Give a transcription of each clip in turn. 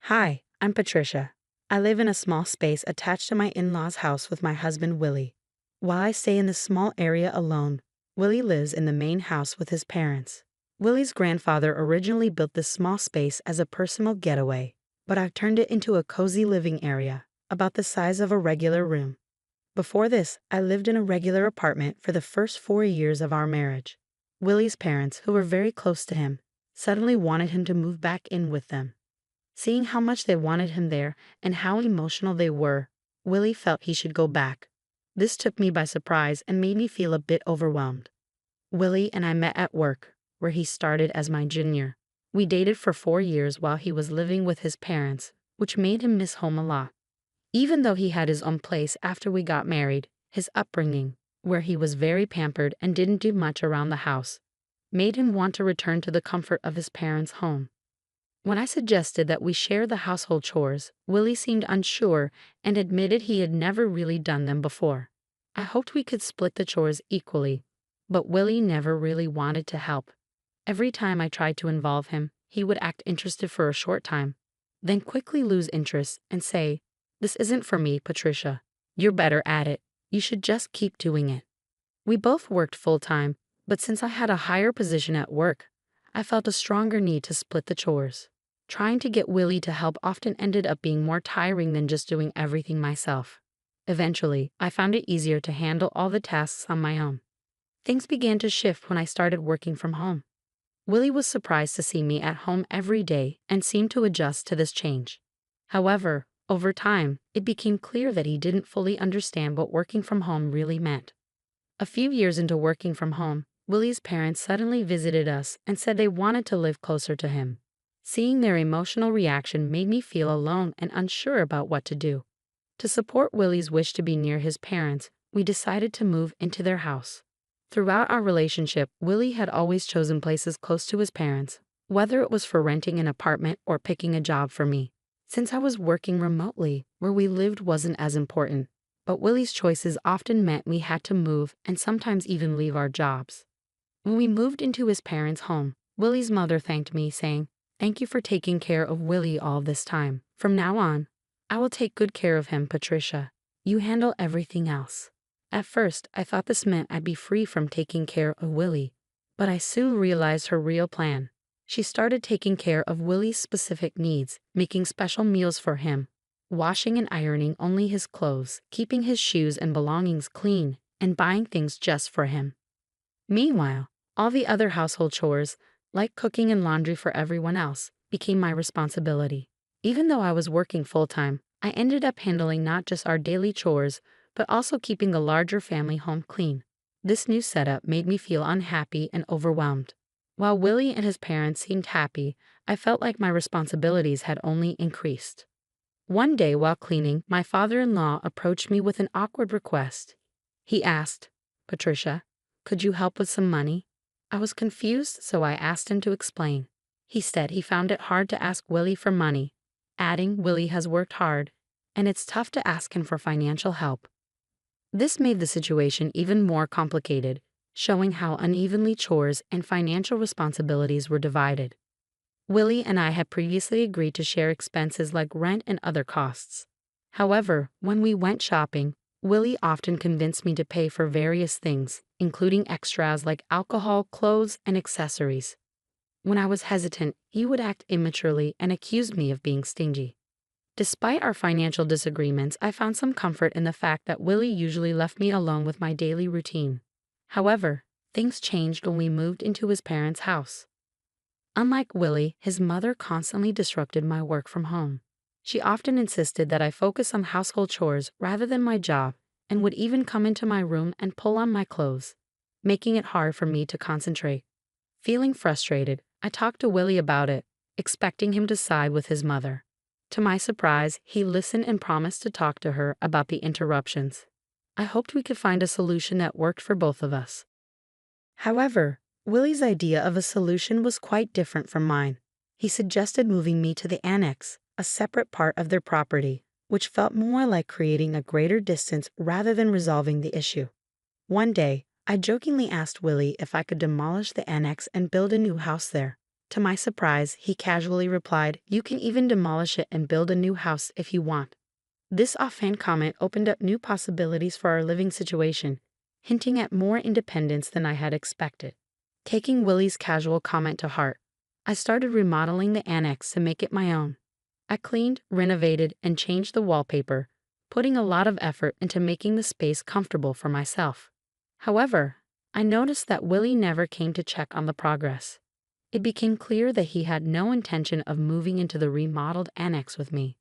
Hi, I'm Patricia. I live in a small space attached to my in-laws' house with my husband Willie. While I stay in this small area alone, Willie lives in the main house with his parents. Willie's grandfather originally built this small space as a personal getaway, but I've turned it into a cozy living area, about the size of a regular room. Before this, I lived in a regular apartment for the first 4 years of our marriage. Willie's parents, who were very close to him, suddenly wanted him to move back in with them. Seeing how much they wanted him there and how emotional they were, Willie felt he should go back. This took me by surprise and made me feel a bit overwhelmed. Willie and I met at work, where he started as my junior. We dated for 4 years while he was living with his parents, which made him miss home a lot. Even though he had his own place after we got married, his upbringing, where he was very pampered and didn't do much around the house, made him want to return to the comfort of his parents' home. When I suggested that we share the household chores, Willie seemed unsure and admitted he had never really done them before. I hoped we could split the chores equally, but Willie never really wanted to help. Every time I tried to involve him, he would act interested for a short time, then quickly lose interest and say, "This isn't for me, Patricia. You're better at it. You should just keep doing it." We both worked full-time, but since I had a higher position at work, I felt a stronger need to split the chores. Trying to get Willie to help often ended up being more tiring than just doing everything myself. Eventually, I found it easier to handle all the tasks on my own. Things began to shift when I started working from home. Willie was surprised to see me at home every day and seemed to adjust to this change. However, over time, it became clear that he didn't fully understand what working from home really meant. A few years into working from home, Willie's parents suddenly visited us and said they wanted to live closer to him. Seeing their emotional reaction made me feel alone and unsure about what to do. To support Willie's wish to be near his parents, we decided to move into their house. Throughout our relationship, Willie had always chosen places close to his parents, whether it was for renting an apartment or picking a job for me. Since I was working remotely, where we lived wasn't as important, but Willie's choices often meant we had to move and sometimes even leave our jobs. When we moved into his parents' home, Willie's mother thanked me, saying, "Thank you for taking care of Willie all this time. From now on, I will take good care of him, Patricia. You handle everything else." At first, I thought this meant I'd be free from taking care of Willie, but I soon realized her real plan. She started taking care of Willie's specific needs, making special meals for him, washing and ironing only his clothes, keeping his shoes and belongings clean, and buying things just for him. Meanwhile, all the other household chores, like cooking and laundry for everyone else, became my responsibility. Even though I was working full-time, I ended up handling not just our daily chores, but also keeping a larger family home clean. This new setup made me feel unhappy and overwhelmed. While Willie and his parents seemed happy, I felt like my responsibilities had only increased. One day while cleaning, my father-in-law approached me with an awkward request. He asked, "Patricia, could you help with some money?" I was confused, so I asked him to explain. He said he found it hard to ask Willie for money, adding Willie has worked hard, and it's tough to ask him for financial help. This made the situation even more complicated, showing how unevenly chores and financial responsibilities were divided. Willie and I had previously agreed to share expenses like rent and other costs. However, when we went shopping, Willie often convinced me to pay for various things, including extras like alcohol, clothes, and accessories. When I was hesitant, he would act immaturely and accuse me of being stingy. Despite our financial disagreements, I found some comfort in the fact that Willie usually left me alone with my daily routine. However, things changed when we moved into his parents' house. Unlike Willie, his mother constantly disrupted my work from home. She often insisted that I focus on household chores rather than my job, and would even come into my room and pull on my clothes, making it hard for me to concentrate. Feeling frustrated, I talked to Willie about it, expecting him to side with his mother. To my surprise, he listened and promised to talk to her about the interruptions. I hoped we could find a solution that worked for both of us. However, Willie's idea of a solution was quite different from mine. He suggested moving me to the annex, a separate part of their property, which felt more like creating a greater distance rather than resolving the issue. One day, I jokingly asked Willie if I could demolish the annex and build a new house there. To my surprise, he casually replied, "You can even demolish it and build a new house if you want." This offhand comment opened up new possibilities for our living situation, hinting at more independence than I had expected. Taking Willie's casual comment to heart, I started remodeling the annex to make it my own. I cleaned, renovated, and changed the wallpaper, putting a lot of effort into making the space comfortable for myself. However, I noticed that Willie never came to check on the progress. It became clear that he had no intention of moving into the remodeled annex with me.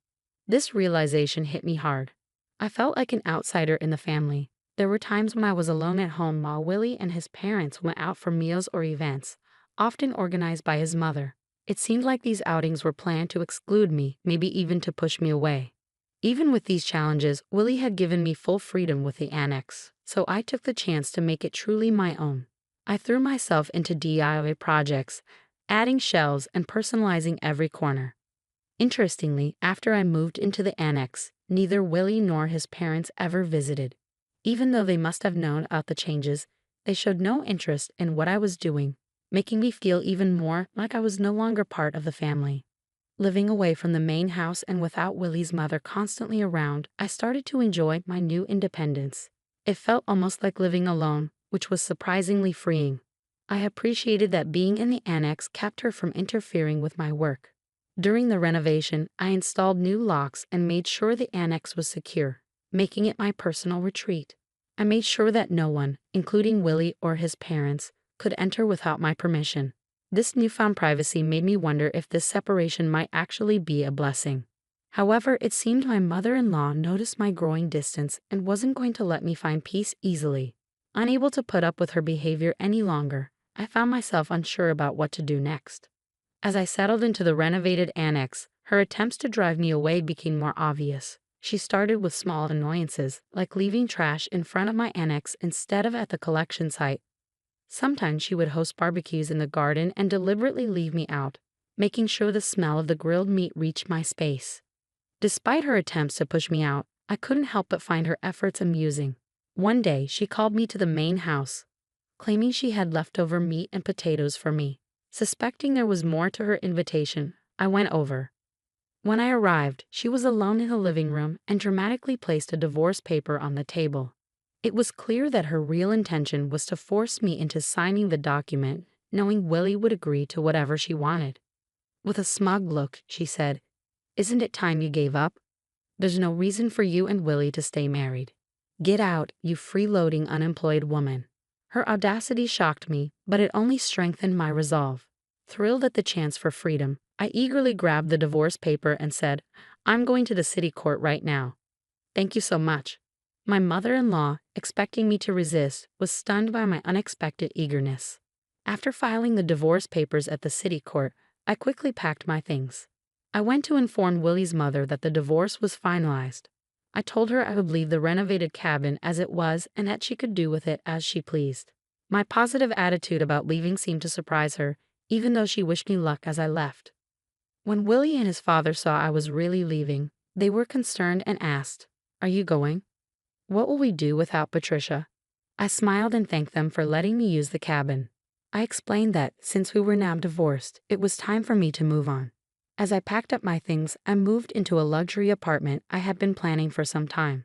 This realization hit me hard. I felt like an outsider in the family. There were times when I was alone at home while Willie and his parents went out for meals or events, often organized by his mother. It seemed like these outings were planned to exclude me, maybe even to push me away. Even with these challenges, Willie had given me full freedom with the annex, so I took the chance to make it truly my own. I threw myself into DIY projects, adding shelves and personalizing every corner. Interestingly, after I moved into the annex, neither Willie nor his parents ever visited. Even though they must have known about the changes, they showed no interest in what I was doing, making me feel even more like I was no longer part of the family. Living away from the main house and without Willie's mother constantly around, I started to enjoy my new independence. It felt almost like living alone, which was surprisingly freeing. I appreciated that being in the annex kept her from interfering with my work. During the renovation, I installed new locks and made sure the annex was secure, making it my personal retreat. I made sure that no one, including Willie or his parents, could enter without my permission. This newfound privacy made me wonder if this separation might actually be a blessing. However, it seemed my mother-in-law noticed my growing distance and wasn't going to let me find peace easily. Unable to put up with her behavior any longer, I found myself unsure about what to do next. As I settled into the renovated annex, her attempts to drive me away became more obvious. She started with small annoyances, like leaving trash in front of my annex instead of at the collection site. Sometimes she would host barbecues in the garden and deliberately leave me out, making sure the smell of the grilled meat reached my space. Despite her attempts to push me out, I couldn't help but find her efforts amusing. One day, she called me to the main house, claiming she had leftover meat and potatoes for me. Suspecting there was more to her invitation, I went over. When I arrived, she was alone in the living room and dramatically placed a divorce paper on the table. It was clear that her real intention was to force me into signing the document, knowing Willie would agree to whatever she wanted. With a smug look, she said, "Isn't it time you gave up? There's no reason for you and Willie to stay married. Get out, you freeloading unemployed woman." Her audacity shocked me, but it only strengthened my resolve. Thrilled at the chance for freedom, I eagerly grabbed the divorce paper and said, "I'm going to the city court right now." "Thank you so much." My mother-in-law, expecting me to resist, was stunned by my unexpected eagerness. After filing the divorce papers at the city court, I quickly packed my things. I went to inform Willie's mother that the divorce was finalized. I told her I would leave the renovated cabin as it was and that she could do with it as she pleased. My positive attitude about leaving seemed to surprise her, even though she wished me luck as I left. When Willie and his father saw I was really leaving, they were concerned and asked, "Are you going? What will we do without Patricia?" I smiled and thanked them for letting me use the cabin. I explained that, since we were now divorced, it was time for me to move on. As I packed up my things, I moved into a luxury apartment I had been planning for some time.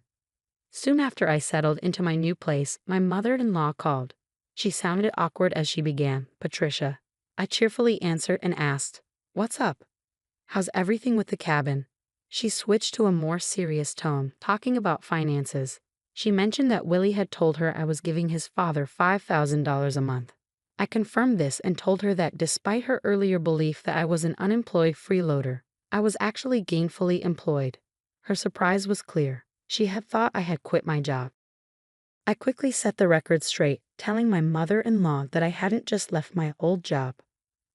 Soon after I settled into my new place, my mother-in-law called. She sounded awkward as she began, "Patricia." I cheerfully answered and asked, "What's up? How's everything with the cabin?" She switched to a more serious tone, talking about finances. She mentioned that Willie had told her I was giving his father $5,000 a month. I confirmed this and told her that despite her earlier belief that I was an unemployed freeloader, I was actually gainfully employed. Her surprise was clear. She had thought I had quit my job. I quickly set the record straight, telling my mother-in-law that I hadn't just left my old job.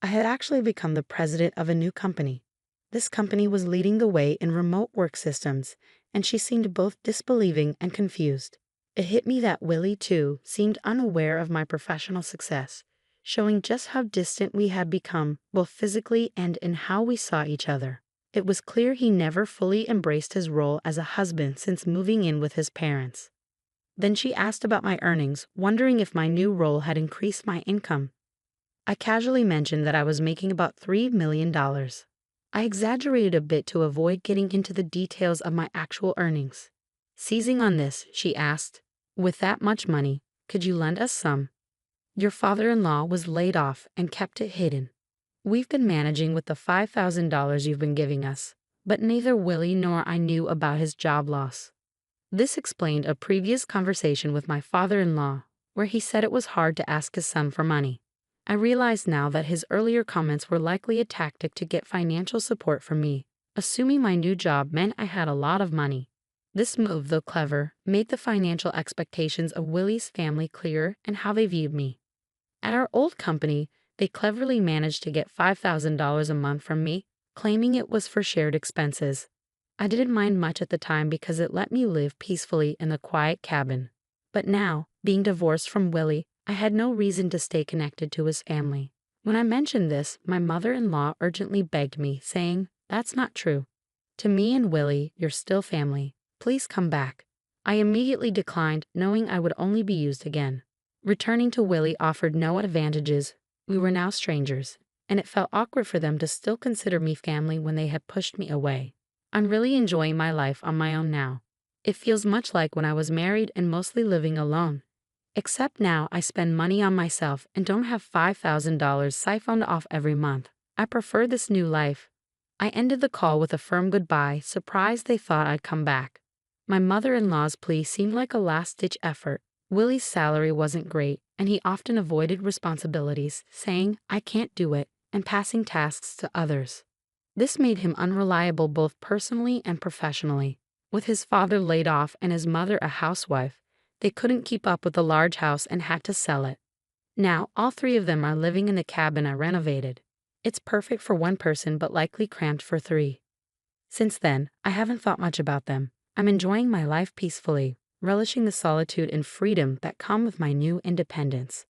I had actually become the president of a new company. This company was leading the way in remote work systems, and she seemed both disbelieving and confused. It hit me that Willie, too, seemed unaware of my professional success, showing just how distant we had become, both physically and in how we saw each other. It was clear he never fully embraced his role as a husband since moving in with his parents. Then she asked about my earnings, wondering if my new role had increased my income. I casually mentioned that I was making about $3 million. I exaggerated a bit to avoid getting into the details of my actual earnings. Seizing on this, she asked, "With that much money, could you lend us some? Your father-in-law was laid off and kept it hidden. We've been managing with the $5,000 you've been giving us, but neither Willie nor I knew about his job loss." This explained a previous conversation with my father-in-law, where he said it was hard to ask his son for money. I realized now that his earlier comments were likely a tactic to get financial support from me, assuming my new job meant I had a lot of money. This move, though clever, made the financial expectations of Willie's family clearer and how they viewed me. At our old company, they cleverly managed to get $5,000 a month from me, claiming it was for shared expenses. I didn't mind much at the time because it let me live peacefully in the quiet cabin. But now, being divorced from Willie, I had no reason to stay connected to his family. When I mentioned this, my mother-in-law urgently begged me, saying, "That's not true. To me and Willie, you're still family. Please come back." I immediately declined, knowing I would only be used again. Returning to Willie offered no advantages. We were now strangers, and it felt awkward for them to still consider me family when they had pushed me away. I'm really enjoying my life on my own now. It feels much like when I was married and mostly living alone. Except now I spend money on myself and don't have $5,000 siphoned off every month. I prefer this new life. I ended the call with a firm goodbye, surprised they thought I'd come back. My mother-in-law's plea seemed like a last-ditch effort. Willie's salary wasn't great, and he often avoided responsibilities, saying, "I can't do it," and passing tasks to others. This made him unreliable both personally and professionally. With his father laid off and his mother a housewife, they couldn't keep up with the large house and had to sell it. Now, all three of them are living in the cabin I renovated. It's perfect for one person but likely cramped for three. Since then, I haven't thought much about them. I'm enjoying my life peacefully, relishing the solitude and freedom that come with my new independence.